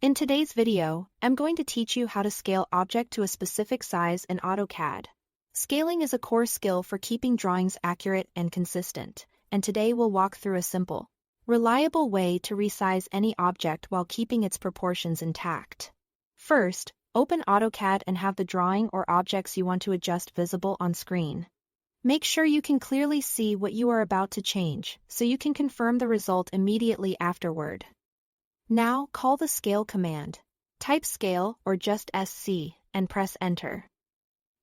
In today's video, I'm going to teach you how to scale object to a specific size in AutoCAD. Scaling is a core skill for keeping drawings accurate and consistent, and today we'll walk through a simple, reliable way to resize any object while keeping its proportions intact. First, open AutoCAD and have the drawing or objects you want to adjust visible on screen. Make sure you can clearly see what you are about to change, so you can confirm the result immediately afterward. Now, call the Scale command. Type Scale or just SC, and press Enter.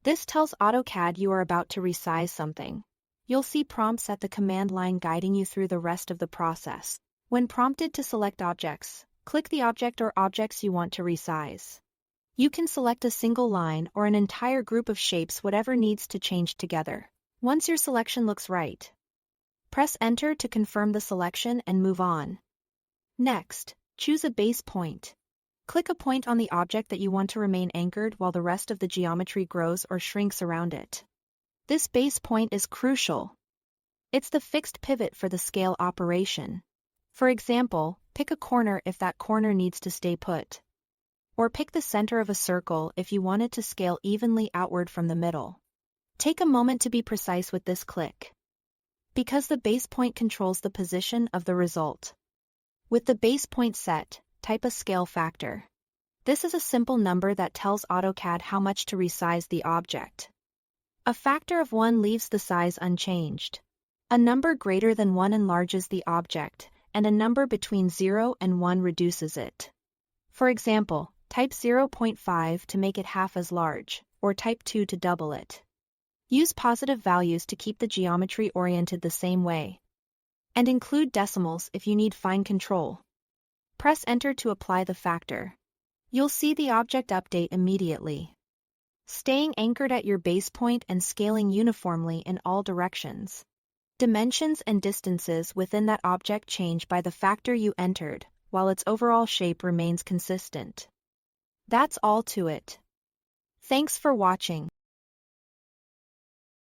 This tells AutoCAD you are about to resize something. You'll see prompts at the command line guiding you through the rest of the process. When prompted to select objects, click the object or objects you want to resize. You can select a single line or an entire group of shapes, whatever needs to change together. Once your selection looks right, press Enter to confirm the selection and move on. Next, choose a base point. Click a point on the object that you want to remain anchored while the rest of the geometry grows or shrinks around it. This base point is crucial. It's the fixed pivot for the scale operation. For example, pick a corner if that corner needs to stay put. Or pick the center of a circle if you want it to scale evenly outward from the middle. Take a moment to be precise with this click, because the base point controls the position of the result. With the base point set, type a scale factor. This is a simple number that tells AutoCAD how much to resize the object. A factor of 1 leaves the size unchanged. A number greater than 1 enlarges the object, and a number between 0 and 1 reduces it. For example, type 0.5 to make it half as large, or type 2 to double it. Use positive values to keep the geometry oriented the same way. And include decimals if you need fine control. Press Enter to apply the factor. You'll see the object update immediately, staying anchored at your base point and scaling uniformly in all directions. Dimensions and distances within that object change by the factor you entered, while its overall shape remains consistent. That's all to it. Thanks for watching.